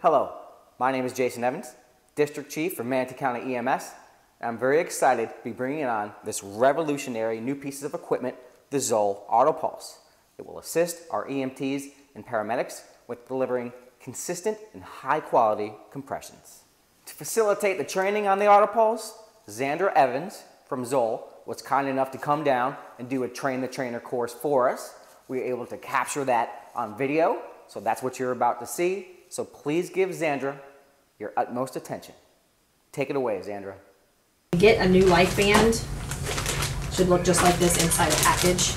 Hello, my name is Jason Evans, District Chief for Manatee County EMS, and I'm very excited to be bringing on this revolutionary new piece of equipment, the Zoll Autopulse. It will assist our EMTs and paramedics with delivering consistent and high-quality compressions. To facilitate the training on the Autopulse, Xandra Evans from Zoll was kind enough to come down and do a Train the Trainer course for us. We were able to capture that on video, so that's what you're about to see. So please give Xandra your utmost attention. Take it away, Xandra. Get a new life band. Should look just like this inside a package.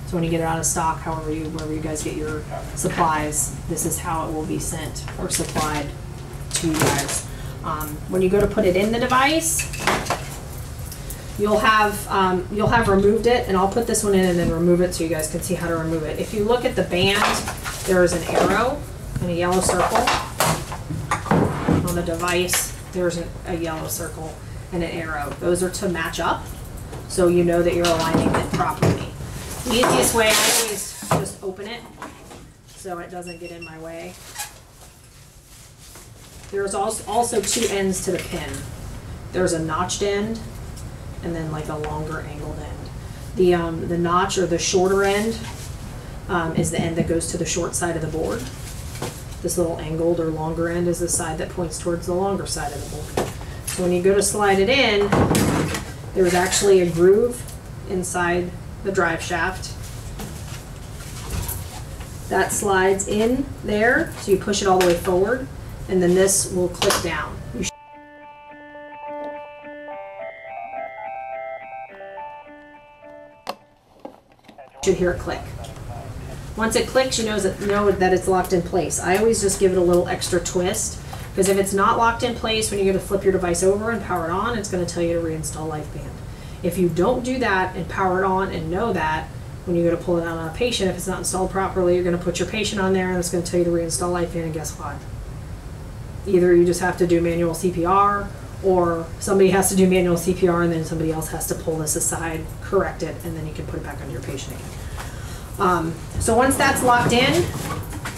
So when you get it out of stock, wherever you guys get your supplies, this is how it will be sent or supplied to you guys. When you go to put it in the device, you'll have removed it, and I'll put this one in and then remove it so you guys can see how to remove it. If you look at the band, there is an arrow and a yellow circle. On the device, there's a yellow circle and an arrow. Those are to match up, so you know that you're aligning it properly. The easiest way, I always just open it so it doesn't get in my way. There's also two ends to the pin. There's a notched end and then like a longer angled end. The notch, or the shorter end, is the end that goes to the short side of the board. This little angled or longer end is the side that points towards the longer side of the board. So when you go to slide it in, there's actually a groove inside the drive shaft. That slides in there, so you push it all the way forward, and then this will click down. You should hear it click. Once it clicks, you know that it's locked in place. I always just give it a little extra twist, because if it's not locked in place, when you're going to flip your device over and power it on, it's going to tell you to reinstall LifeBand. If you don't do that and power it on and know that, when you go to pull it out on a patient, if it's not installed properly, you're going to put your patient on there and it's going to tell you to reinstall LifeBand, and guess what? Either you just have to do manual CPR, or somebody has to do manual CPR and then somebody else has to pull this aside, correct it, and then you can put it back on your patient again. So once that's locked in,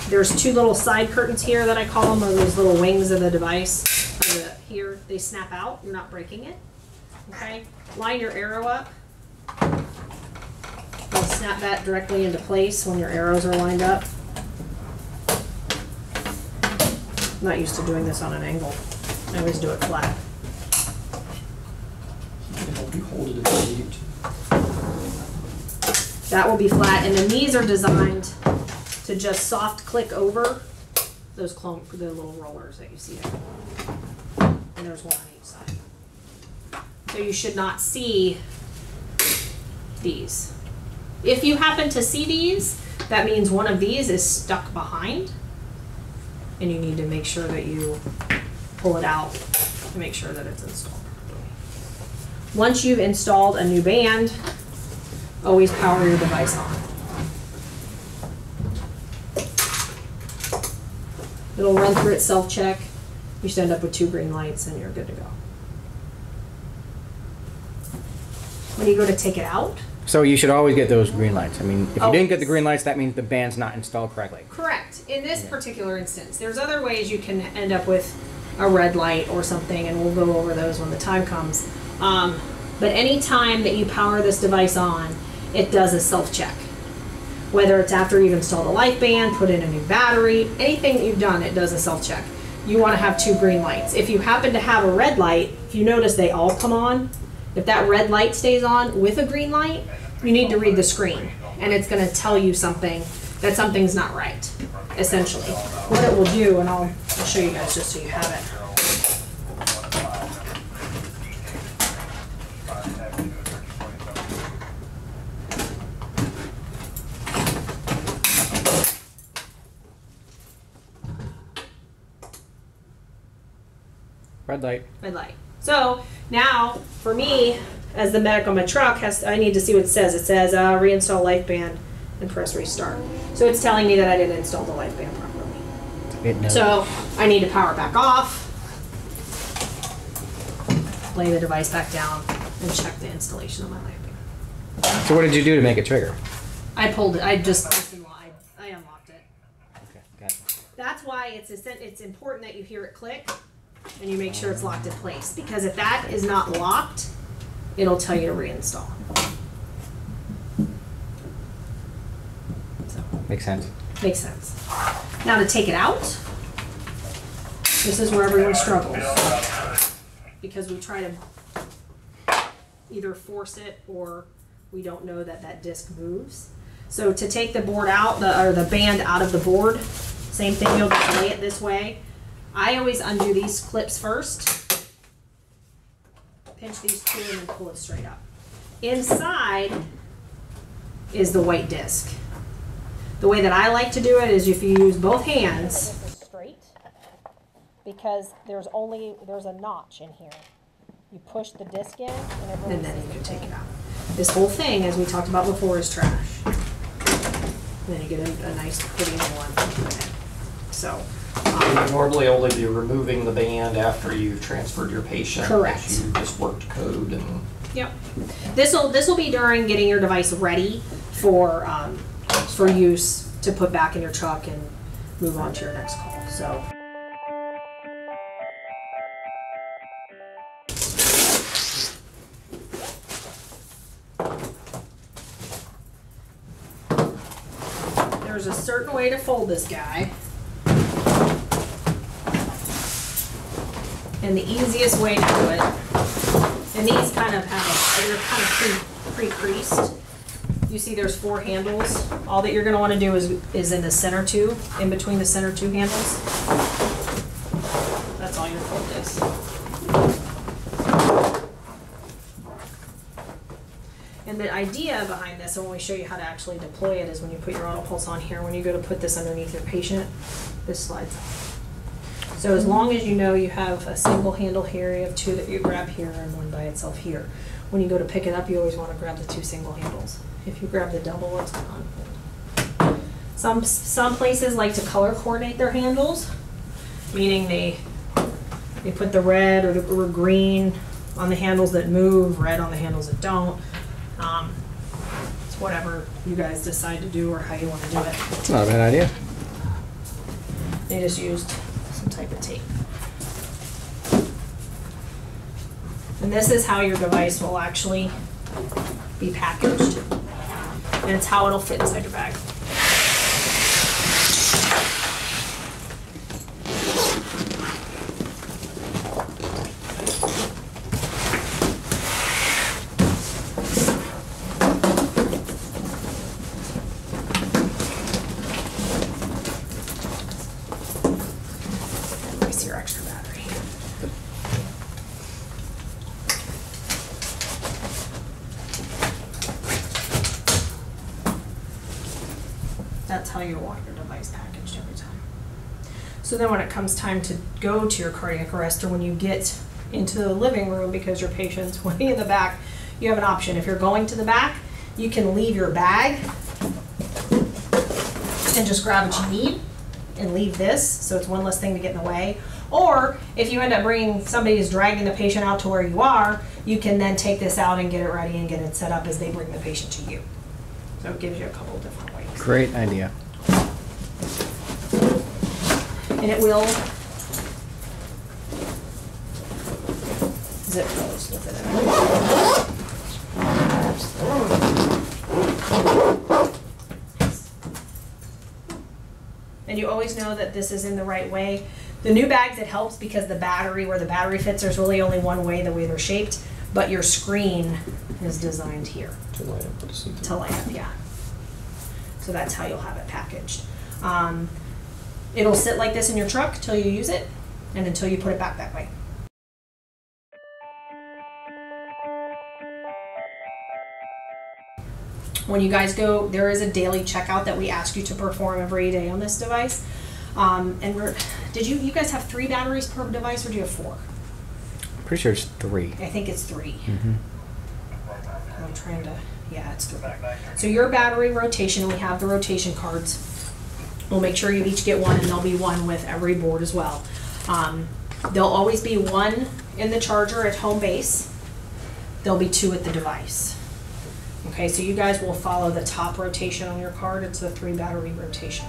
there's two little side curtains here that I call them, or those little wings of the device. Here, they snap out. You're not breaking it. Okay? Line your arrow up. You'll snap that directly into place when your arrows are lined up. I'm not used to doing this on an angle. I always do it flat. Hold it if you need to. That will be flat, and then these are designed to just soft click over the little rollers that you see there. And there's one on each side. So you should not see these. If you happen to see these, that means one of these is stuck behind, and you need to make sure that you pull it out to make sure that it's installed properly. Once you've installed a new band, always power your device on. It'll run through its self-check. You should end up with 2 green lights and you're good to go. When you go to take it out, So you should always get those green lights. I mean, if you didn't get the green lights, that means the band's not installed correctly. correct. In this particular instance, there's other ways you can end up with a red light or something, and we'll go over those when the time comes. But any time that you power this device on, it does a self-check. Whether it's after you've installed a light band, put in a new battery, anything that you've done, it does a self-check. You want to have 2 green lights. If you happen to have a red light, if you notice they all come on, if that red light stays on with a green light, you need to read the screen, and it's going to tell you something, that something's not right, essentially. What it will do, and I'll show you guys just so you have it. Red light. Red light. So now, for me, as the medic on my truck, I need to see what it says. It says reinstall life band and press restart. So it's telling me that I didn't install the life band properly. So I need to power back off, lay the device back down, and check the installation of my life band. So what did you do to make it trigger? I pulled it. I unlocked it. Okay, gotcha. That's why it's important that you hear it click and you make sure it's locked in place, because if that is not locked, it'll tell you to reinstall. So, Makes sense. makes sense. Now to take it out, this is where everyone struggles, because we try to either force it or we don't know that that disc moves. So to take the board out, the band out of the board, same thing, you'll just lay it this way. I always undo these clips first, pinch these two, and then pull it straight up. Inside is the white disc. The way that I like to do it is if you use both hands, straight, because there's a notch in here. You push the disc in, and then you can take it out. This whole thing, as we talked about before, is trash. And then you get a nice, pretty new one. So, You would normally only be removing the band after you've transferred your patient. Correct. If you just worked code and. yep. This will be during getting your device ready for use to put back in your truck and move on to your next call. So. There's a certain way to fold this guy. And the easiest way to do it, and these kind of they're kind of pre-creased. You see there's 4 handles. All that you're going to want to do is in the center 2, in between the center 2 handles. That's all your fold is. And the idea behind this, and when we show you how to actually deploy it, is when you put your Autopulse on here, when you go to put this underneath your patient, this slides out. So as long as you know you have a single handle here, you have 2 that you grab here and 1 by itself here. When you go to pick it up, you always want to grab the 2 single handles. If you grab the double, it's gone. Some places like to color coordinate their handles, meaning they put the red or green on the handles that move, red on the handles that don't. It's whatever you guys decide to do or how you want to do it. It's not a bad idea. They just used some type of tape. And this is how your device will actually be packaged. And it's how it'll fit inside your bag. Your extra battery. That's how you want your device packaged every time. So then when it comes time to go to your cardiac arrest, or when you get into the living room because your patient's waiting in the back, you have an option. If you're going to the back, you can leave your bag and just grab what you need and leave this, so it's one less thing to get in the way. Or if you end up bringing somebody who's dragging the patient out to where you are, you can then take this out and get it ready and get it set up as they bring the patient to you. So it gives you a couple of different ways. Great idea. And it will zip close with it in there. And you always know that this is in the right way. The new bags, it helps because the battery, where the battery fits, there's really only one way, the way they're shaped, but your screen is designed here. To line up with the seat. To line up, yeah. So that's how you'll have it packaged. It'll sit like this in your truck till you use it, and until you put it back that way. When you guys go, there is a daily checkout that we ask you to perform every day on this device. Did you guys have 3 batteries per device, or do you have 4? I'm pretty sure it's 3. I think it's 3. Mm-hmm. I'm trying to, yeah, it's 3. So your battery rotation, we have the rotation cards. We'll make sure you each get one, and there'll be one with every board as well. There'll always be 1 in the charger at home base. There'll be 2 at the device. Okay, so you guys will follow the top rotation on your card. It's the 3 battery rotation.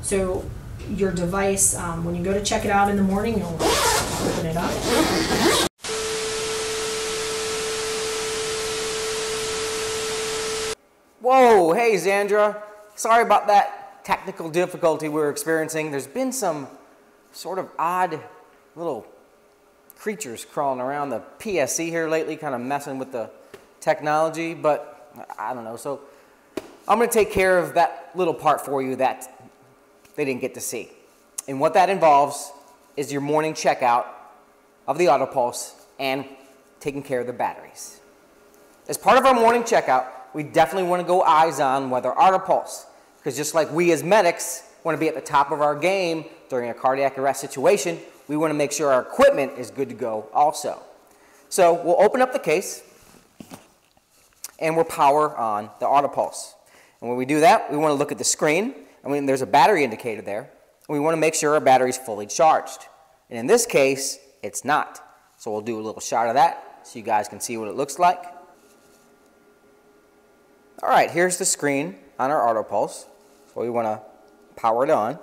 So your device, when you go to check it out in the morning, you'll open it up. Whoa, hey Xandra. Sorry about that technical difficulty we're experiencing. There's been some sort of odd little creatures crawling around the PSC here lately, kind of messing with the technology, but I don't know. So I'm going to take care of that little part for you that they didn't get to see. And what that involves is your morning checkout of the Autopulse and taking care of the batteries. As part of our morning checkout, we definitely want to go eyes on with our Autopulse, because just like we as medics want to be at the top of our game during a cardiac arrest situation, we want to make sure our equipment is good to go also. So we'll open up the case and we'll power on the Autopulse. And when we do that, we want to look at the screen. And there's a battery indicator there. And we want to make sure our battery is fully charged. And in this case, it's not. So we'll do a little shot of that so you guys can see what it looks like. All right, here's the screen on our Autopulse. So we want to power it on.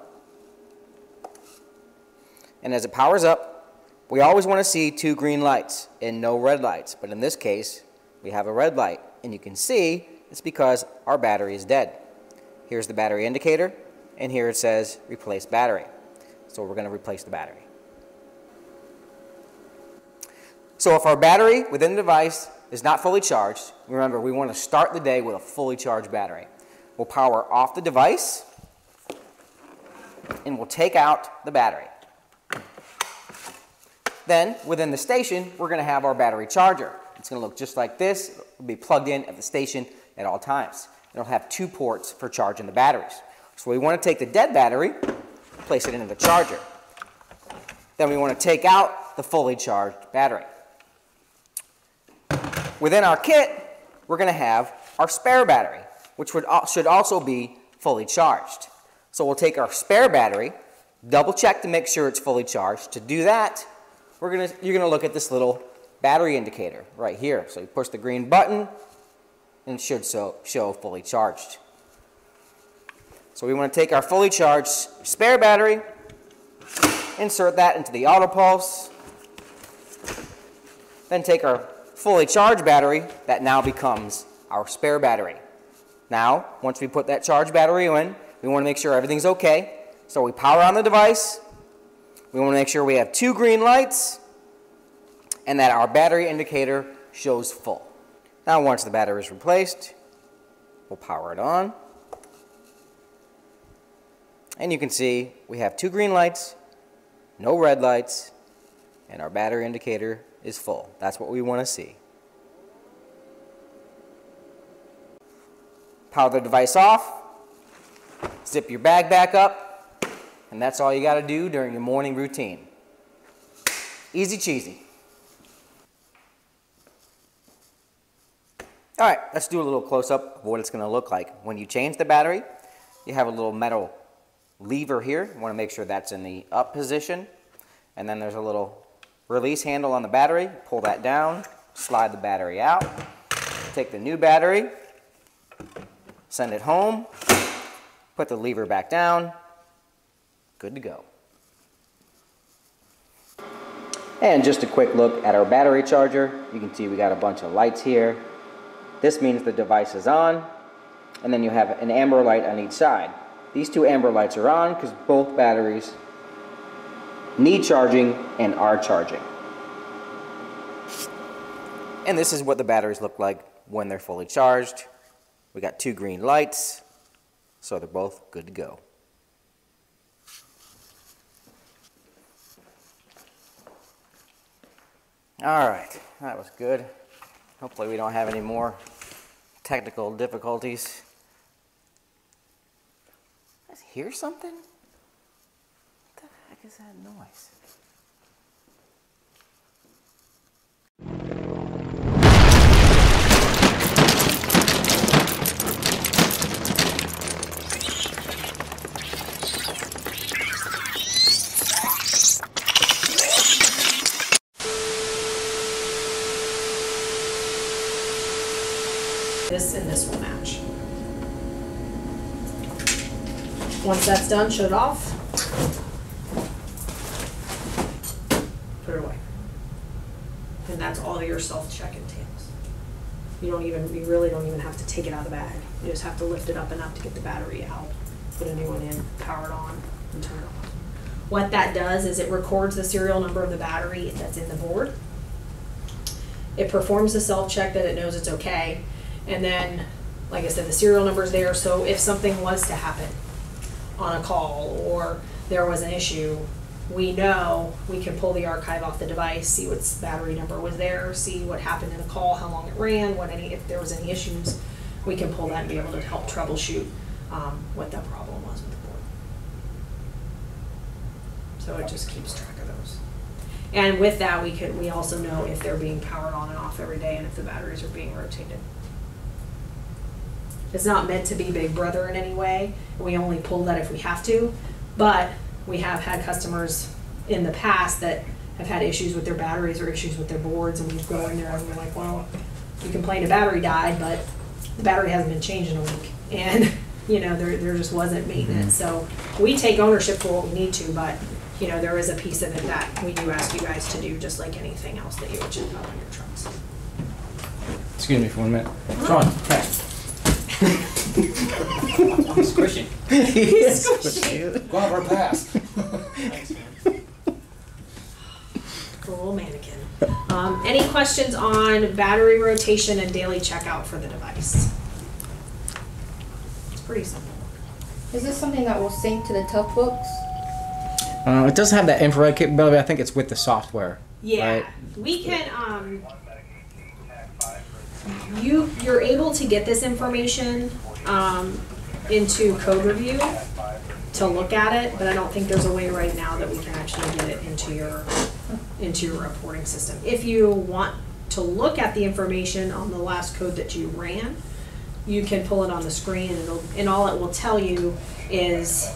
And as it powers up, we always want to see 2 green lights and no red lights. But in this case, we have a red light. And you can see it's because our battery is dead. Here's the battery indicator, and here it says replace battery. So we're going to replace the battery. So if our battery within the device is not fully charged, remember we want to start the day with a fully charged battery. We'll power off the device, and we'll take out the battery. Then within the station, we're going to have our battery charger. It's going to look just like this. It'll be plugged in at the station at all times. It'll have 2 ports for charging the batteries. So we want to take the dead battery, place it into the charger. Then we want to take out the fully charged battery. Within our kit, we're going to have our spare battery, which should also be fully charged. So we'll take our spare battery, double check to make sure it's fully charged. To do that, you're going to look at this little battery indicator right here. So you push the green button, and it should show fully charged. So we want to take our fully charged spare battery, insert that into the Autopulse, then take our fully charged battery that now becomes our spare battery. Now, once we put that charged battery in, we want to make sure everything's okay. So we power on the device, we want to make sure we have 2 green lights, and that our battery indicator shows full. Now once the battery is replaced, we'll power it on. And you can see we have 2 green lights, no red lights, and our battery indicator is full. That's what we want to see. Power the device off, zip your bag back up, and that's all you got to do during your morning routine. Easy cheesy. All right, let's do a little close-up of what it's going to look like. When you change the battery, you have a little metal lever here. You want to make sure that's in the up position. And then there's a little release handle on the battery. Pull that down, slide the battery out. Take the new battery, send it home, put the lever back down. Good to go. And just a quick look at our battery charger. You can see we got a bunch of lights here. This means the device is on, and then you have an amber light on each side. These 2 amber lights are on because both batteries need charging and are charging. And this is what the batteries look like when they're fully charged. We got 2 green lights, so they're both good to go. All right, that was good. Hopefully we don't have any more technical difficulties. Let's hear something? What the heck is that noise? this and this will match. Once that's done, shut it off. Put it away. And that's all your self-check entails. You really don't even have to take it out of the bag. You just have to lift it up enough to get the battery out, put a new one in, power it on, and turn it on. What that does is it records the serial number of the battery that's in the board. It performs the self-check that it knows it's okay. And then, like I said, the serial number is there, so if something was to happen on a call or there was an issue, we know we can pull the archive off the device, see what battery number was there, see what happened in the call, how long it ran, if there was any issues. We can pull that and be able to help troubleshoot what the problem was with the board. So it just keeps track of those. And with that, we also know if they're being powered on and off every day and if the batteries are being rotated. It's not meant to be Big Brother in any way. We only pull that if we have to, but we have had customers in the past that have had issues with their batteries or issues with their boards, and we go in there and we're like, well, you complained a battery died, but the battery hasn't been changed in a week. And, you know, there just wasn't maintenance. So we take ownership for what we need to, but, you know, there is a piece of it that we do ask you guys to do, just like anything else that you would check out on your trucks. Excuse me for 1 minute. Sean, hey. I'm squishing. He's squishing. Go over past. Little mannequin. Any questions on battery rotation and daily checkout for the device? It's pretty simple. Is this something that will sync to the tough books? It does have that infrared capability. I think it's with the software. Yeah, right? we can. You're able to get this information into code review to look at it, but I don't think there's a way right now that we can actually get it into your reporting system. If you want to look at the information on the last code that you ran, you can pull it on the screen, and all it will tell you is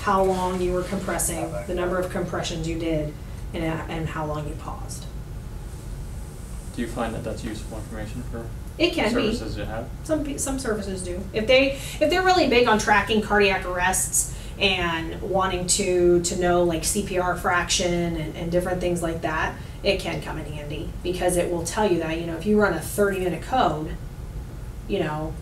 how long you were compressing, the number of compressions you did, and how long you paused. Do you find that that's useful information for It can be. services you have? Some services do. If they're really big on tracking cardiac arrests and wanting to know like CPR fraction and different things like that, it can come in handy because it will tell you that, you know, if you run a 30-minute code, you know,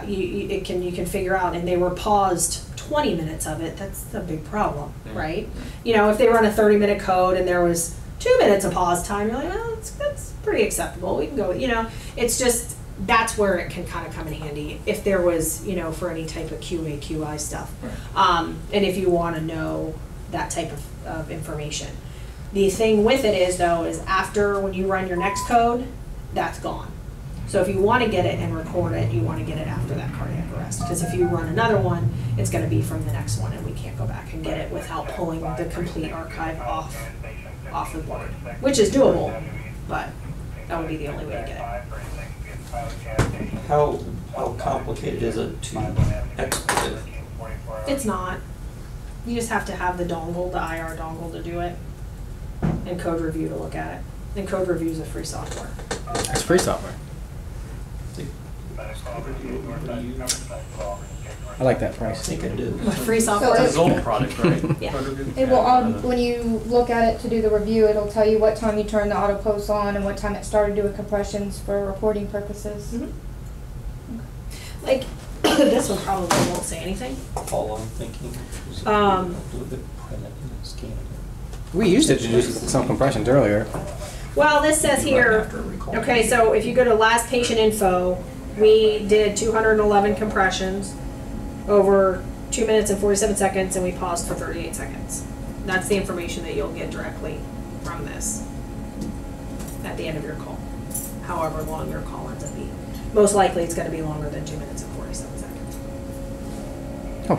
you can figure out, and they were paused 20 minutes of it, that's a big problem, right? You know, if they run a 30-minute code and there was 2 minutes of pause time, you're like, well, that's pretty acceptable. We can go, you know, it's just, that's where it can kind of come in handy if there was, you know, for any type of QA, QI stuff. Right. And if you want to know that type of information. The thing with it is, though, is after when you run your next code, that's gone. So if you want to get it and record it, you want to get it after that cardiac arrest. Because if you run another one, it's going to be from the next one, and we can't go back and get it without pulling the complete archive off the board, which is doable, but that would be the only way to get it. How complicated is it to export it? It's not. You just have to have the dongle, the IR dongle, to do it, and code review to look at it. And code review is a free software. It's free software. I like that I price. think it is. Free software. So It's a Zoll product, right? Yeah. It will, when you look at it to do the review, it'll tell you what time you turn the Autopulse on and what time it started doing compressions for reporting purposes. Mm-hmm. Like, this one probably won't say anything. All I'm thinking. We used it to do some compressions earlier. Well, this says here, okay, so if you go to last patient info, we did 211 compressions over 2 minutes and 47 seconds, and we paused for 38 seconds. That's the information that you'll get directly from this at the end of your call, however long your call ends up being. Most likely it's going to be longer than 2 minutes and 47 seconds. Oh.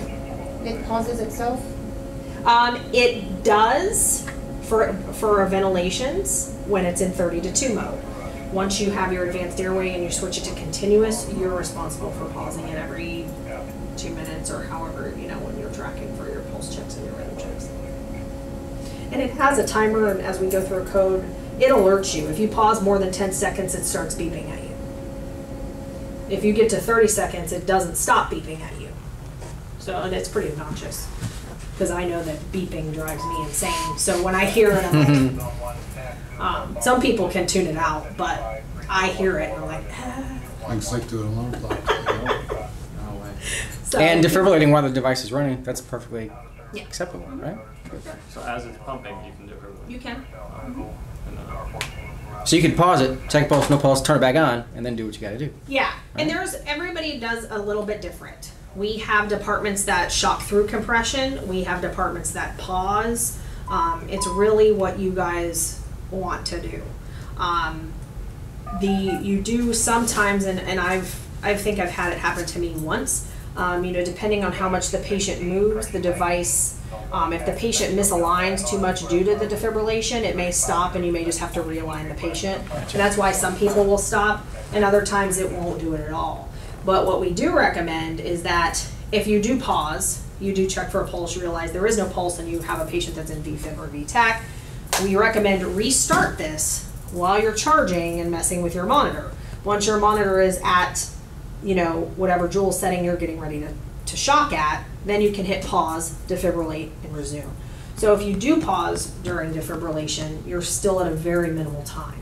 It pauses itself? It does for ventilations when it's in 30-2 mode. Once you have your advanced airway and you switch it to continuous, you're responsible for pausing it every 2 minutes or however, you know, when you're tracking for your pulse checks and your rhythm checks. And it has a timer, and as we go through a code, it alerts you. If you pause more than 10 seconds, it starts beeping at you. If you get to 30 seconds, it doesn't stop beeping at you. So, and it's pretty obnoxious, because I know that beeping drives me insane. So when I hear it, I'm like, some people can tune it out, but I hear it and I'm like, ah. I can sleep through an alarm clock. No way. So, And defibrillating while the device is running, that's perfectly Yeah. acceptable, right? So as it's pumping, you can defibrillate. You can. So you can pause it, check pulse, no pulse, turn it back on, and then do what you gotta do. Yeah, and Right. everybody does a little bit different. We have departments that shock through compression. We have departments that pause. It's really what you guys want to do. You do sometimes, and I think I've had it happen to me once. Depending on how much the patient moves, the device. If the patient misaligns too much due to the defibrillation, it may stop and you may just have to realign the patient. And that's why some people will stop and other times it won't do it at all. But what we do recommend is that if you do pause, you do check for a pulse, you realize there is no pulse and you have a patient that's in VFib or VTAC, we recommend restart this while you're charging and messing with your monitor. Once your monitor is at, whatever joule setting you're getting ready to shock at, then you can hit pause, defibrillate, and resume. So if you do pause during defibrillation, you're still at a very minimal time.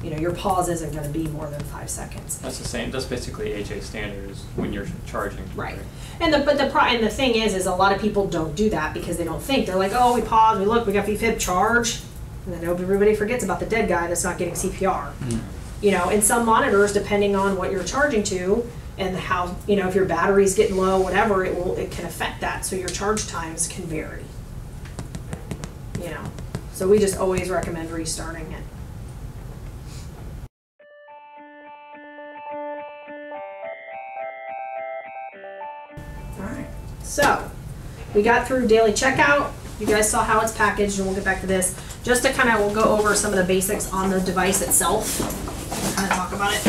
Your pause isn't going to be more than 5 seconds. That's the same. That's basically HA standards when you're charging. Right. And the thing is a lot of people don't do that because they don't think. They're like, oh, we pause, we look, we got VFib, charge, and then everybody forgets about the dead guy that's not getting CPR. And some monitors, depending on what you're charging to and how, if your battery's getting low, whatever, it can affect that. So your charge times can vary. So we just always recommend restarting it. Alright, so we got through daily checkout. You guys saw how it's packaged, and we'll get back to this. Just to we'll go over some of the basics on the device itself. Kind of talk about it.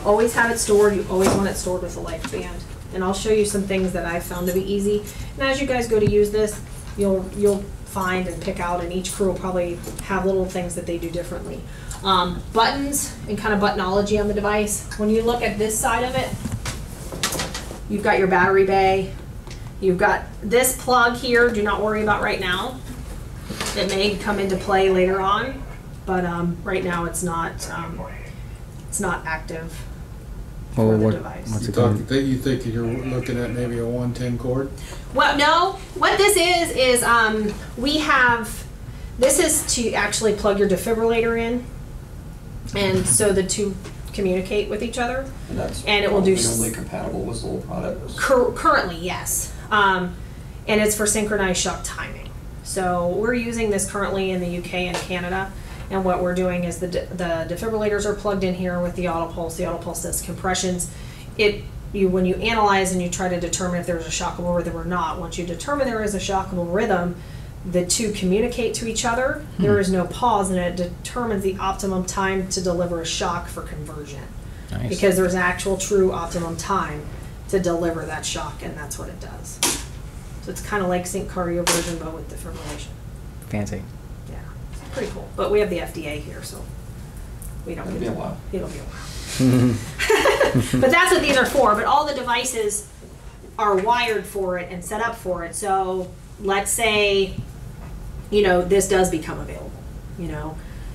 Always have it stored. You always want it stored with a life band. And I'll show you some things that I've found to be easy. And as you guys go to use this, you'll find and pick out, and each crew will probably have little things that they do differently. Buttons and kind of buttonology on the device. When you look at this side of it, you've got your battery bay. You've got this plug here, do not worry about right now. It may come into play later on, but right now it's not active for the device. What's it called? You think you're looking at maybe a 110 cord? Well, no. What this is this is to actually plug your defibrillator in, and so the two communicate with each other. And it will do only compatible with Zoll products. Currently, yes. And it's for synchronized shock timing. So we're using this currently in the UK and Canada. And what we're doing is the defibrillators are plugged in here with the Autopulse. The Autopulse does compressions. When you analyze and you try to determine if there's a shockable rhythm or not, once you determine there is a shockable rhythm, the two communicate to each other. There is no pause, and it determines the optimum time to deliver a shock for conversion. Nice. Because there's an actual true optimum time to deliver that shock, and that's what it does. So it's kind of like sync cardio version, but with defibrillation. Fancy. Yeah, it's pretty cool. But we have the FDA here, so we don't It'll get be a to- while. It'll be a while. But that's what these are for. But all the devices are wired for it and set up for it. So let's say, this does become available,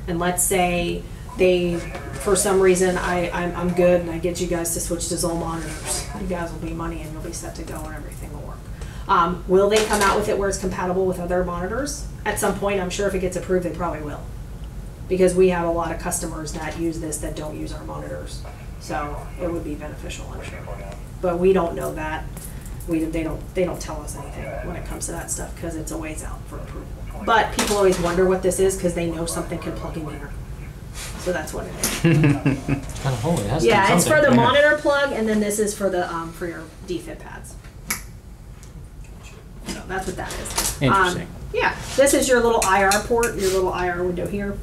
and let's say they, for some reason, I'm good and I get you guys to switch to Zoll monitors. You guys will be money and you'll be set to go and everything will work. Will they come out with it where it's compatible with other monitors? At some point, I'm sure if it gets approved, they probably will. Because we have a lot of customers that use this that don't use our monitors. So it would be beneficial, I'm sure. But we don't know that. They don't tell us anything when it comes to that stuff because it's a ways out for approval. But people always wonder what this is because they know something can plug in here. So that's what it is. It's kind of holy. It has to be Yeah, it's for something. the monitor plug, and then this is for the for your defib pads. So that's what that is. Interesting. Yeah, this is your little IR port, your little IR window here,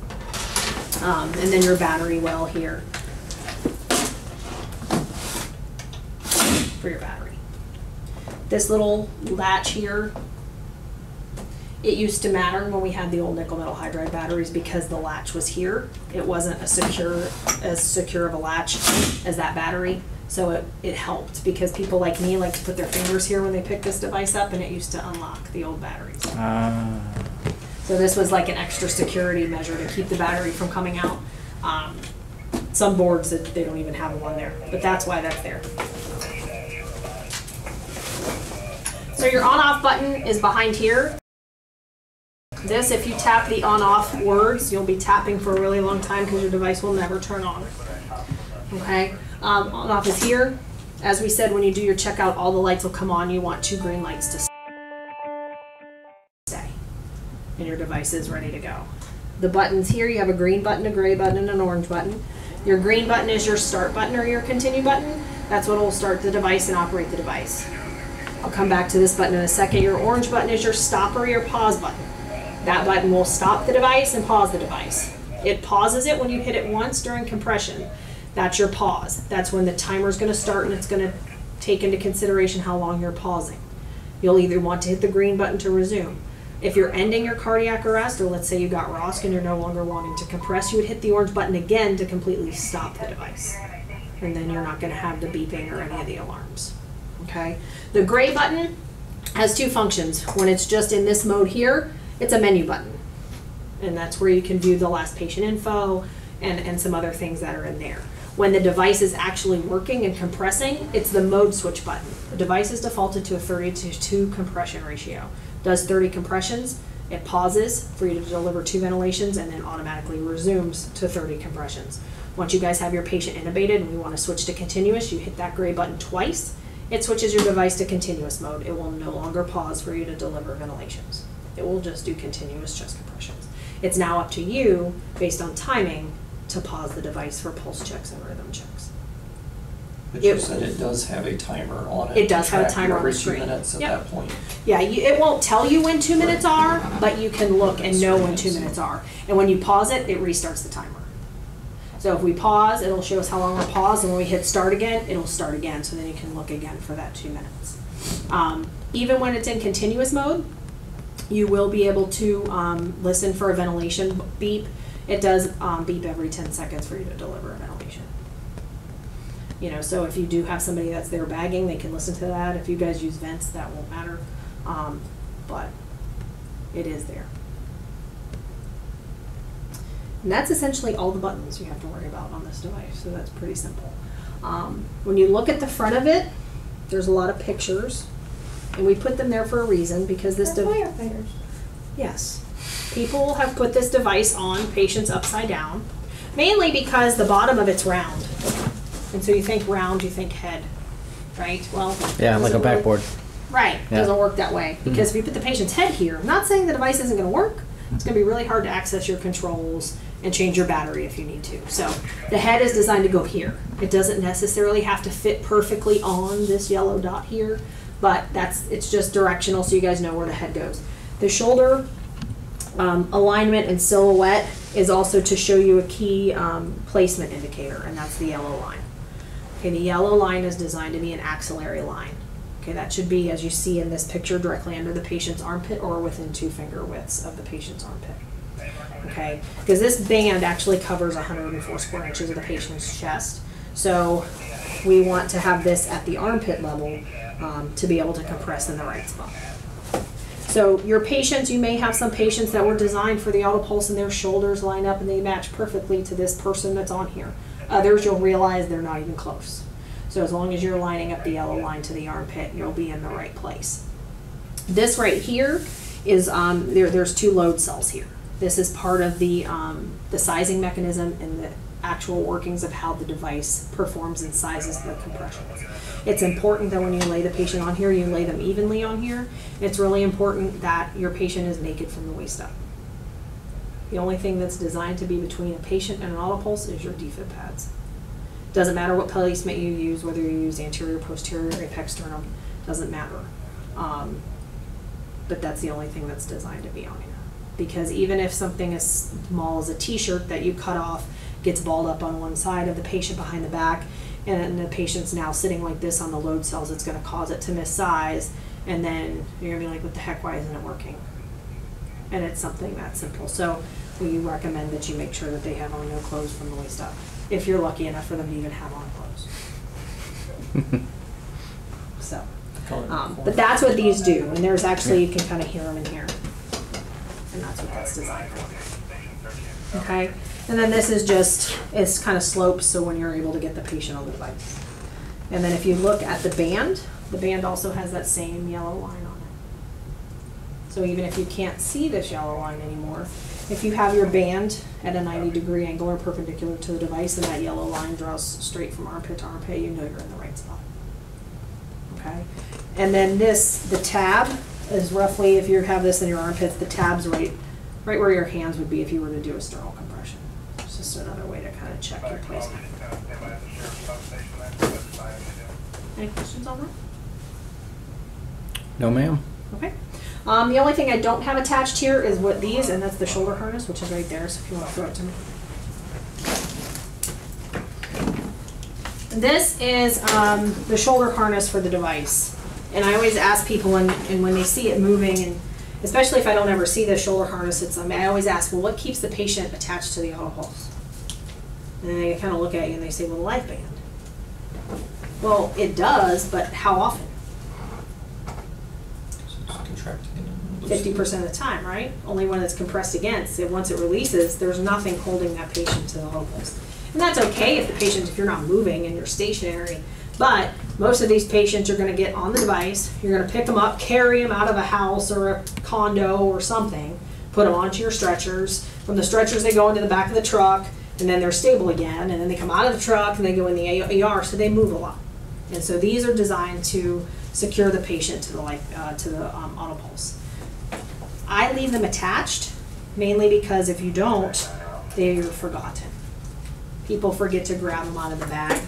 and then your battery well here for your battery. This little latch here It used to matter when we had the old nickel metal hydride batteries because the latch was here. It wasn't as secure of a latch as that battery. So it helped because people like me like to put their fingers here when they pick this device up, and it used to unlock the old batteries. So this was like an extra security measure to keep the battery from coming out. Some boards, they don't even have one there, but that's why that's there. So your on-off button is behind here. This, if you tap the on-off words, you'll be tapping for a really long time because your device will never turn on. Okay, on-off is here. As we said, when you do your checkout, all the lights will come on. You want 2 green lights to stay, and your device is ready to go. The buttons here, you have a green button, a gray button, and an orange button. Your green button is your start button or your continue button. That's what will start the device and operate the device. I'll come back to this button in a second. Your orange button is your stop or your pause button. That button will stop the device and pause the device. It pauses it when you hit it once during compression. That's your pause. That's when the timer is going to start, and it's going to take into consideration how long you're pausing. You'll either want to hit the green button to resume. If you're ending your cardiac arrest, or let's say you got ROSC and you're no longer wanting to compress, you would hit the orange button again to completely stop the device. And then you're not going to have the beeping or any of the alarms. Okay? The gray button has 2 functions. When it's just in this mode here, it's a menu button. And that's where you can view the last patient info and some other things that are in there. When the device is actually working and compressing, it's the mode switch button. The device is defaulted to a 30:2 compression ratio. Does 30 compressions, it pauses for you to deliver 2 ventilations, and then automatically resumes to 30 compressions. Once you guys have your patient intubated and we want to switch to continuous, you hit that gray button twice. It switches your device to continuous mode. It will no longer pause for you to deliver ventilations. It will just do continuous chest compressions. It's now up to you, based on timing, to pause the device for pulse checks and rhythm checks. But you said it does have a timer on it. It does have a timer on the every screen. 2 minutes at that point. Yeah, it won't tell you when 2 minutes are, but you can look and know when 2 minutes are. And when you pause it, it restarts the timer. So if we pause, it'll show us how long we're paused, and when we hit start again, it'll start again, so then you can look again for that 2 minutes. Even when it's in continuous mode, you will be able to listen for a ventilation beep. It does beep every 10 seconds for you to deliver a ventilation. You know, so if you do have somebody that's there bagging, they can listen to that. If you guys use vents, that won't matter, but it is there. And that's essentially all the buttons you have to worry about on this device, so that's pretty simple. When you look at the front of it, there's a lot of pictures, and we put them there for a reason because this Firefighters. Yes. People have put this device on patients upside down, mainly because the bottom of it's round. And so you think round, you think head, right? Well, Yeah, like a backboard. Right, Yeah. doesn't work that way. Because if you put the patient's head here, I'm not saying the device isn't going to work. It's going to be really hard to access your controls and change your battery if you need to. So the head is designed to go here. It doesn't necessarily have to fit perfectly on this yellow dot here, but it's just directional so you guys know where the head goes. The shoulder alignment and silhouette is also to show you a key placement indicator, and that's the yellow line. Okay, the yellow line is designed to be an axillary line. Okay, that should be, as you see in this picture, directly under the patient's armpit or within 2 finger widths of the patient's armpit. Okay, because this band actually covers 104 square inches of the patient's chest. So we want to have this at the armpit level to be able to compress in the right spot. So your patients, you may have some patients that were designed for the Autopulse and their shoulders line up and they match perfectly to this person that's on here. Others, you'll realize they're not even close. So as long as you're lining up the yellow line to the armpit, you'll be in the right place. This right here is, there's 2 load cells here. This is part of the sizing mechanism and the actual workings of how the device performs and sizes the compressions. It's important that when you lay the patient on here, you lay them evenly on here. It's really important that your patient is naked from the waist up. The only thing that's designed to be between a patient and an Autopulse is your defib pads. Doesn't matter what placement you use, whether you use anterior, posterior, apex sternum, doesn't matter. But that's the only thing that's designed to be on here. Because even if something as small as a t-shirt that you cut off gets balled up on one side of the patient behind the back, and the patient's now sitting like this on the load cells, it's going to cause it to miss size, and then you're going to be like, what the heck, why isn't it working? and it's something that simple. So we recommend that you make sure that they have on no clothes from the waist up, if you're lucky enough for them to even have on clothes. So, but that's what these do, and there's actually, you can kind of hear them in here, and that's what that's designed for. Okay, and then this is just, it's kind of slopes, so when you're able to get the patient on the device. And then if you look at the band also has that same yellow line on it. So even if you can't see this yellow line anymore, if you have your band at a 90-degree angle or perpendicular to the device and that yellow line draws straight from armpit to armpit, you know you're in the right spot. Okay? And then this, the tab is roughly, if you have this in your armpits, the tab's right where your hands would be if you were to do a sternal compression. It's just another way to kind of check your placement. Any questions on that? No, ma'am. Okay. The only thing I don't have attached here is what these, and that's the shoulder harness, which is right there, so if you want to throw it to me. This is the shoulder harness for the device. And I always ask people, and when they see it moving, and especially if I don't ever see the shoulder harness, I always ask, well, what keeps the patient attached to the Autopulse? And then they kind of look at you and they say, well, the life band. Well, it does, but how often? 50% of the time, right? Only when it's compressed against. Once it releases, there's nothing holding that patient to the Autopulse. And that's okay if you're not moving and you're stationary. But most of these patients are going to get on the device, you're going to pick them up, carry them out of a house or a condo or something, put them onto your stretchers. From the stretchers, they go into the back of the truck, and then they're stable again, and then they come out of the truck and they go in the ER, so they move a lot. And so these are designed to secure the patient to the Autopulse. I leave them attached, mainly because if you don't, they're forgotten. People forget to grab them out of the bag,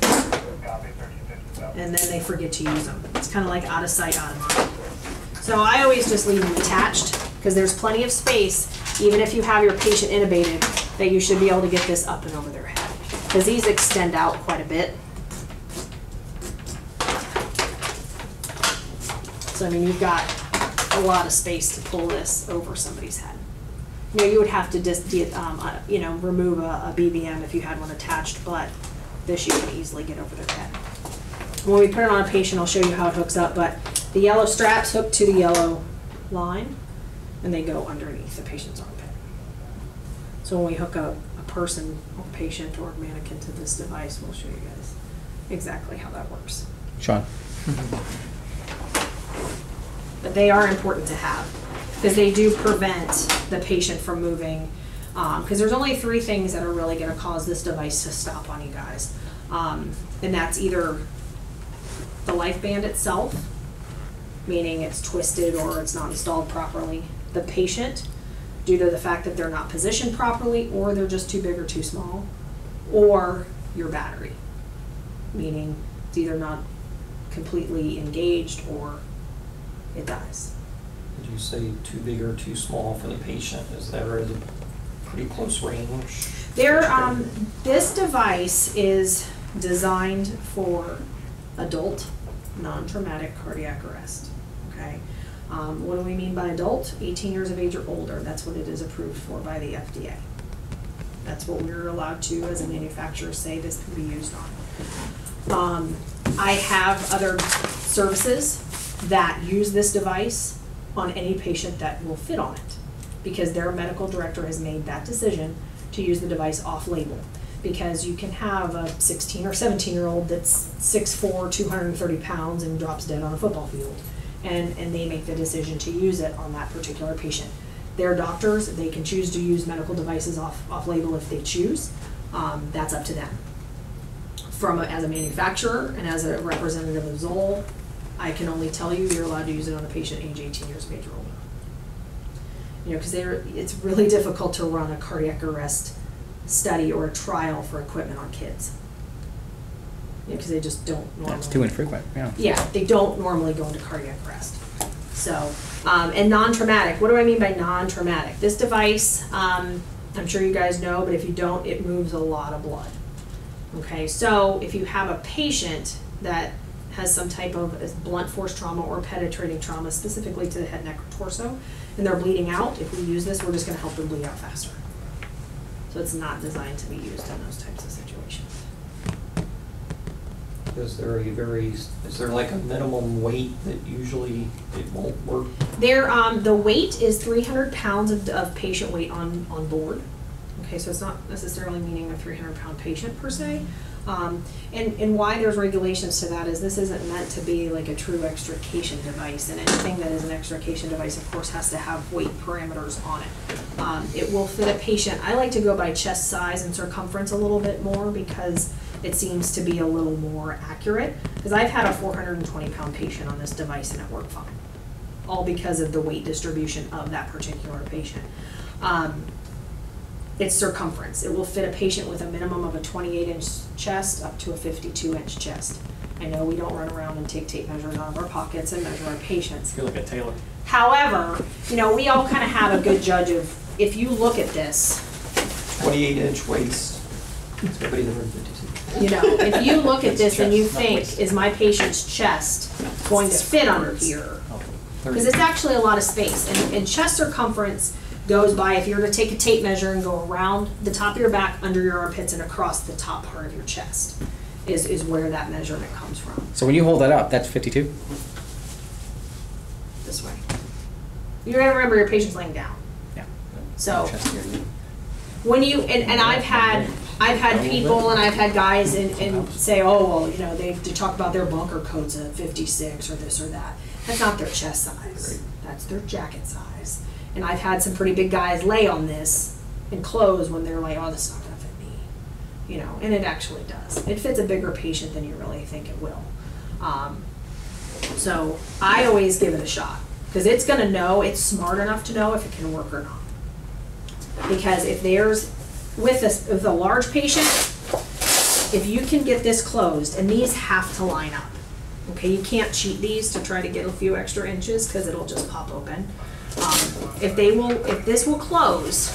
and then they forget to use them. It's kind of like out of sight, out of mind. So I always just leave them attached, because there's plenty of space, even if you have your patient intubated, that you should be able to get this up and over their head. Because these extend out quite a bit. So I mean, you've got a lot of space to pull this over somebody's head. You know, you would have to just, remove a BBM if you had one attached, but this you can easily get over their head. When we put it on a patient, I'll show you how it hooks up, but the yellow straps hook to the yellow line, and they go underneath the patient's armpit. So when we hook up a person, or patient, or mannequin to this device, we'll show you guys exactly how that works. Sean. But they are important to have because they do prevent the patient from moving. Because there's only 3 things that are really going to cause this device to stop on you guys. And that's either the life band itself, meaning it's twisted or it's not installed properly, the patient, due to the fact that they're not positioned properly or they're just too big or too small, or your battery, meaning it's either not completely engaged or it dies. Did you say too big or too small for the patient? Is there a pretty close range? This device is designed for adult, non-traumatic cardiac arrest. Okay, what do we mean by adult? 18 years of age or older. That's what it is approved for by the FDA. That's what we're allowed to, as a manufacturer, say this can be used on. I have other services that use this device on any patient that will fit on it, because their medical director has made that decision to use the device off-label. Because you can have a 16 or 17-year-old that's 6'4", 230 pounds and drops dead on a football field, and they make the decision to use it on that particular patient. Their doctors, they can choose to use medical devices off-label if they choose. That's up to them. As a manufacturer and as a representative of Zoll, I can only tell you you're allowed to use it on a patient age 18 years of age or older. You know, because it's really difficult to run a cardiac arrest study or a trial for equipment on kids. You know, because they just don't normally. That's too infrequent, yeah. Yeah, they don't normally go into cardiac arrest. So, and non-traumatic. What do I mean by non-traumatic? This device, I'm sure you guys know, but if you don't, it moves a lot of blood. Okay, so if you have a patient that has some type of blunt force trauma or penetrating trauma specifically to the head, neck, or torso, and they're bleeding out, if we use this, we're just gonna help them bleed out faster. So it's not designed to be used in those types of situations. Is there like a minimum weight that usually it won't work? The weight is 300 pounds of patient weight on board. Okay, so it's not necessarily meaning a 300-pound patient per se. And why there's regulations to that is this isn't meant to be like a true extrication device, and anything that is an extrication device, of course, has to have weight parameters on it. It will fit a patient. I like to go by chest size and circumference a little bit more because it seems to be a little more accurate. Because I've had a 420-pound patient on this device and it worked fine, all because of the weight distribution of that particular patient. It's circumference. It will fit a patient with a minimum of a 28-inch chest up to a 52-inch chest. I know we don't run around and take tape measures out of our pockets and measure our patients. I feel like a tailor. However, you know, we all kind of have a good judge of, if you look at this, 28-inch waist. Everybody's over 52. you know, if you look at this and you think, is my patient's chest going to fit under here? Because it's actually a lot of space. And chest circumference goes by, if you were to take a tape measure and go around the top of your back, under your armpits, and across the top part of your chest is where that measurement comes from. So when you hold that up, that's 52? This way. You gotta remember your patient's laying down. Yeah. So when you, and I've had people and I've had guys and say, oh, well, you know, they talk about their bunker coats at 56 or this or that. That's not their chest size. That's their jacket size. And I've had some pretty big guys lay on this and close when they're like, oh, this is not gonna fit me. You know, and it actually does. It fits a bigger patient than you really think it will. So I always give it a shot because it's gonna know, it's smart enough to know if it can work or not. Because if there's, with a large patient, if you can get this closed, and these have to line up, okay, you can't cheat these to try to get a few extra inches because it'll just pop open. If this will close,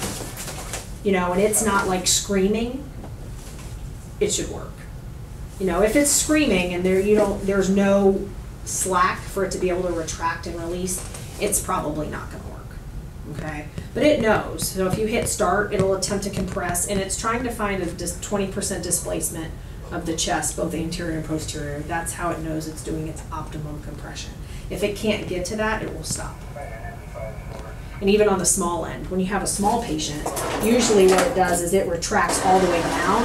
you know, and it's not like screaming, it should work. You know, if it's screaming and there's no slack for it to be able to retract and release, it's probably not gonna work, okay? But it knows, so if you hit start, it'll attempt to compress, and it's trying to find a 20% displacement of the chest, both anterior and posterior. That's how it knows it's doing its optimum compression. If it can't get to that, it will stop. And even on the small end, when you have a small patient, usually what it does is it retracts all the way down,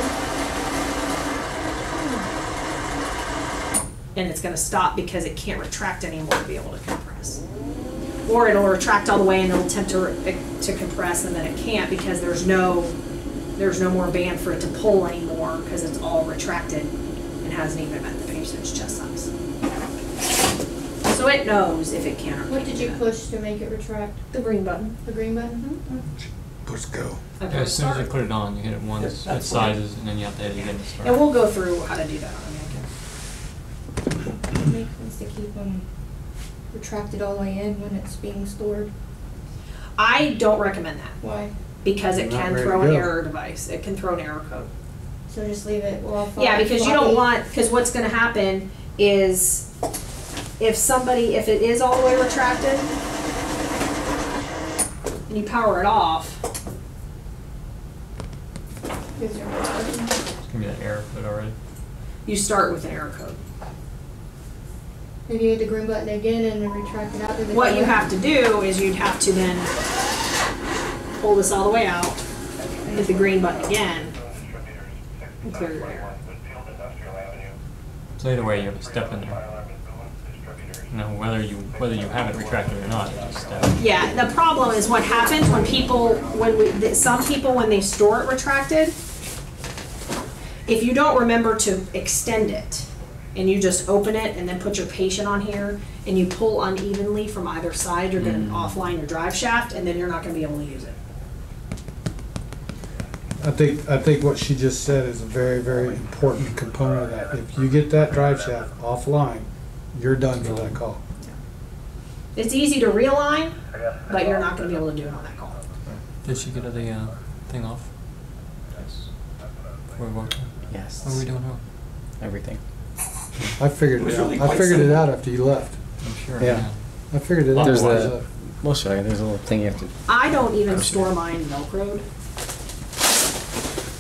and it's gonna stop because it can't retract anymore to be able to compress. Or it'll retract all the way and it'll attempt to compress, and then it can't because there's no more band for it to pull anymore because it's all retracted and hasn't even met the patient's chest size. So it knows if it can or can't. What did you push to make it retract? The green button. The green button? Push go. I Yeah, as soon as you start. put it on, you hit it once, Yes, it that's sizes, and then you have to hit it again to start. And we'll go through how to do that. It makes sense to keep them retracted all the way in when it's being stored. I don't recommend that Why? because it Not can ready throw to an go. error device. It can throw an error code. So just leave it well. Yeah, because you don't want, because what's gonna happen is if it is all the way retracted and you power it off, Is there more button? It's gonna be that error code already. you start with an error code. If you hit the green button again and then retract it out. does it What go you away? have to do is you'd have to then pull this all the way out, hit the green button again, and clear your error. So either way, you have to step in there. Now, whether you have it retracted or not, you just step. Yeah, the problem is what happens when some people, when they store it retracted, if you don't remember to extend it, and you just open it and then put your patient on here, and you pull unevenly from either side, you're gonna offline your drive shaft, and then you're not gonna be able to use it. I think what she just said is a very, very important component of that. If you get that drive shaft offline, you're done for that call. It's easy to realign, but you're not gonna be able to do it on that call. Did she get the thing off? Yes. Before we walked in? Yes. What are we doing wrong? Everything. I figured was it out. really I quite figured it simple. out after you left. I'm sure. Yeah. I figured it out. There's while I the- left. We'll show you. There's a little thing you have to. I don't even store mine Velcroed.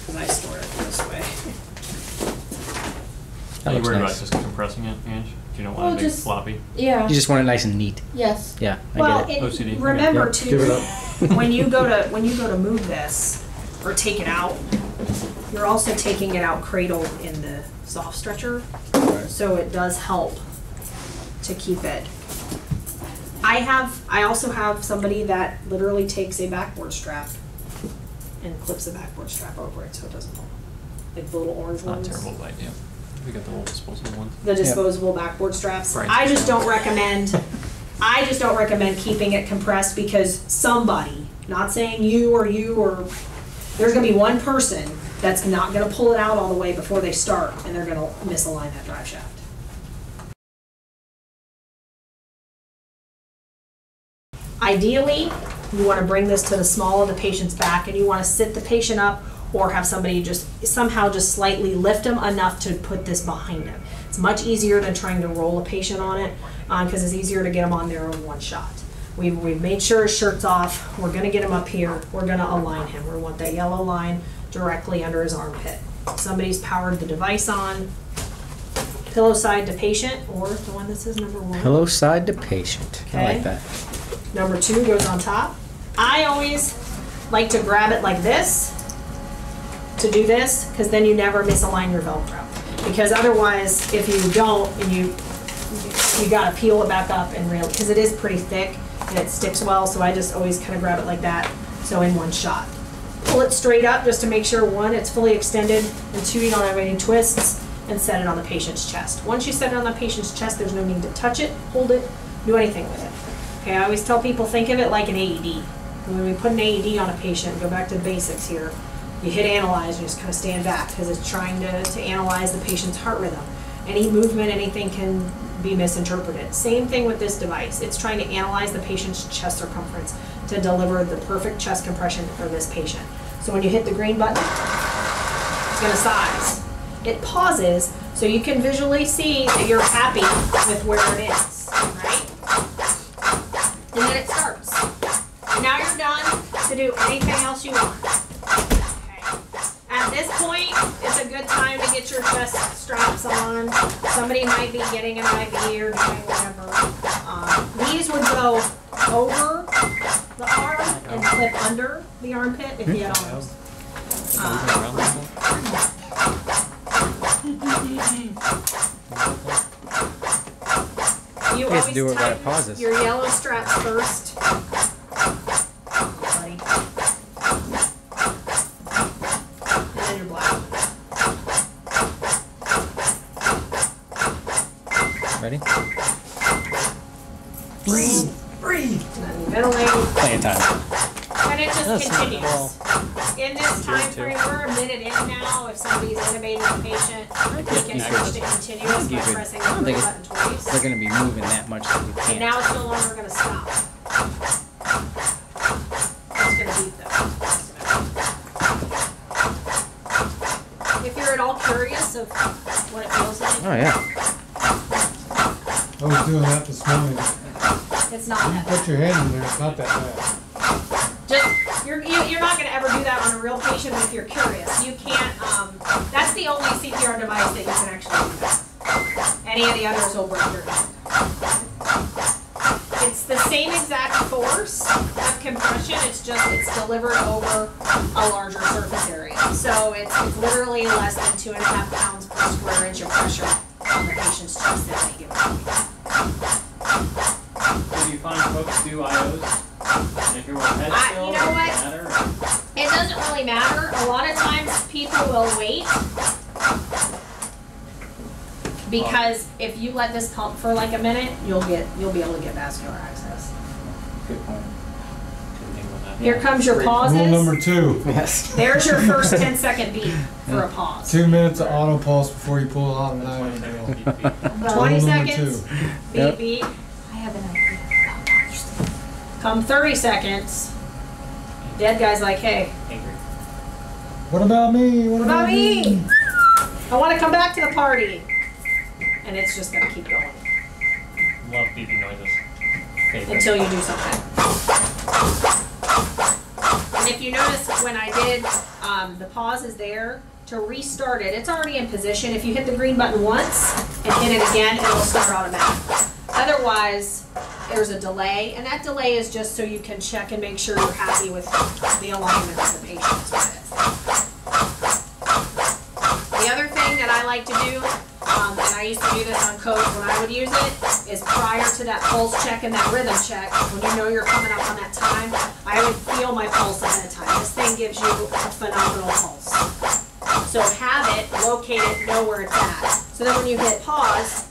Because I store it this way. Are you looks worried about nice. just compressing it, Ange? You don't Well, want it big just- floppy? Yeah. You just want it nice and neat. Yes. Yeah, I Well, get it. OCD. remember Yep. Give it too, up. when you go to move this or take it out, you're also taking it out cradled in the soft stretcher, so it does help to keep it. I also have somebody that literally takes a backboard strap and clips a backboard strap over it so it doesn't fall. Like the little orange It's not a ones. terrible idea. We got the little disposable ones. The disposable backboard straps. Right. I just don't recommend keeping it compressed because somebody, not saying you or there's gonna be one person that's not gonna pull it out all the way before they start and they're gonna misalign that drive shaft. Ideally, you wanna bring this to the small of the patient's back and you wanna sit the patient up or have somebody just somehow just slightly lift them enough to put this behind them. It's much easier than trying to roll a patient on it because it's easier to get them on there in one shot. We've made sure his shirt's off. We're gonna get him up here. We're gonna align him. We want that yellow line directly under his armpit. Somebody's powered the device on. Pillow side to patient or the one that says number 1. Pillow side to patient. I Okay. like that. Number 2 goes on top. I always like to grab it like this to do this because then you never misalign your Velcro. Because otherwise, if you don't and you gotta peel it back up and really, because it is pretty thick and it sticks well, so I just always kind of grab it like that, so in one shot. Pull it straight up just to make sure 1, it's fully extended, and 2, you don't have any twists, and set it on the patient's chest. Once you set it on the patient's chest, there's no need to touch it, hold it, do anything with it. Okay, I always tell people, think of it like an AED. When we put an AED on a patient, go back to the basics here, you hit analyze, you just kind of stand back, because it's trying to analyze the patient's heart rhythm. Any movement, anything can be misinterpreted. Same thing with this device. It's trying to analyze the patient's chest circumference to deliver the perfect chest compression for this patient. So when you hit the green button, it's gonna size. It pauses so you can visually see that you're happy with where it is, right? And then it starts. And now you're done to do anything else you want. At this point, it's a good time to get your chest straps on. Somebody might be getting an IV or doing whatever. These would go over the arm and clip under the armpit if you had arms. You have to always do it while it tighten pauses. your yellow straps first. Buddy. And then your black. Ready? Breathe. Breathe. And then ventilate. Plenty of time. And it just That's continues. well, In this time too. frame, we're a minute in now. If somebody's intubating a patient, we can you switch to could- continuous you by could- pressing I the don't green think button twice. They're going to be moving that much that you And can't. now it's no longer gonna stop. It's gonna beep though. If you're at all curious of what it feels like, Oh, yeah. I was doing that this morning. it's not that Put bad. your hand in there, it's not that bad. Just, you're not gonna ever do that on a real patient, but if you're curious, you can't, that's the only CPR device that you can actually do. Any of the others will break your hand. It's the same exact force of compression, it's delivered over a larger surface area. So it's literally less than 2.5 pounds per square inch of pressure on the patient's chest at any given point. do you find folks do IOs? And if you're with head still, you know what? does it matter? It doesn't really matter. A lot of times people will wait because if you let this pump for like a minute, you'll be able to get vascular access. Good point. Didn't think about that. Here comes your Rule pauses. number 2. Yes. There's your first 10-second beat for a pause. 2 minutes of auto pulse before you pull out and That's I 20 go. seconds, beep, beep. 20 Rule number seconds. 2. Beat, Yep. beat. I have an idea. Come 30 seconds. Dead guy's like, hey, Angry. What about me? what about me? I want to come back to the party. and it's just gonna keep going Love beeping noises. Favorite. until you do something. And if you notice when I did, the pause is there. To restart it, it's already in position. If you hit the green button once and hit it again, it'll start automatically. Otherwise, there's a delay, and that delay is just so you can check and make sure you're happy with the alignment of the patient. The other thing that I like to do, and I used to do this on codes when I would use it, is prior to that pulse check and that rhythm check, when you know you're coming up on that time, I would feel my pulse ahead of time. This thing gives you a phenomenal pulse. So have it, locate it, know where it's at. So then when you hit pause,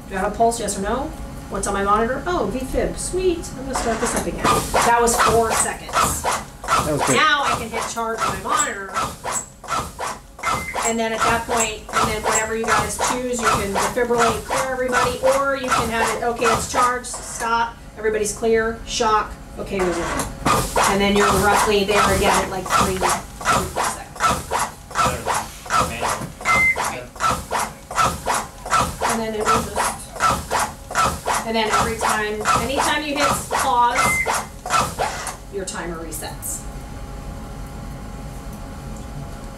do I have a pulse, yes or no? What's on my monitor? Oh, VFib, sweet. I'm gonna start this up again. That was 4 seconds. That was good. Now I can hit charge on my monitor. And then at that point, and then whatever you guys choose, you can defibrillate, clear everybody, or you can have it, okay, it's charged, stop, everybody's clear, shock, okay, resume. And then you're roughly there again at like 3 seconds. And then it will just, and then every time, anytime you hit pause, your timer resets.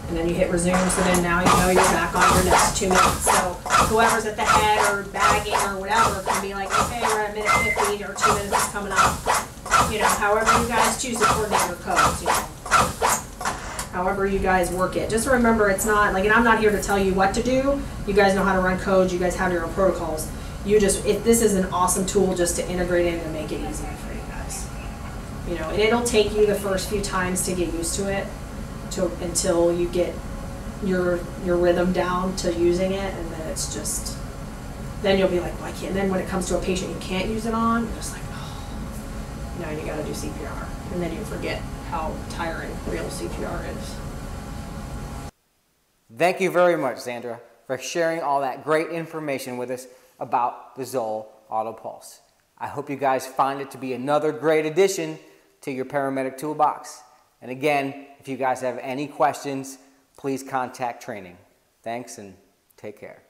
And then you hit resume, so then now you know you're back on your next 2 minutes. So whoever's at the head or bagging or whatever can be like, okay, we're at minute 50 or 2 minutes is coming up. You know, however you guys choose to coordinate your codes, you know. However you guys work it. Just remember, it's not, like, and I'm not here to tell you what to do. You guys know how to run codes. You guys have your own protocols. You just, this is an awesome tool just to integrate in and make it easier for you guys. You know, and it'll take you the first few times to get used to it, until you get your rhythm down to using it, and then it's just, then you'll be like, well, I can't. And then when it comes to a patient you can't use it on, you're just like, oh, now you got to do CPR, and then you forget how tiring real CPR is. Thank you very much, Sandra, for sharing all that great information with us about the Zoll Autopulse. I hope you guys find it to be another great addition to your paramedic toolbox. And again, if you guys have any questions, please contact training. Thanks and take care.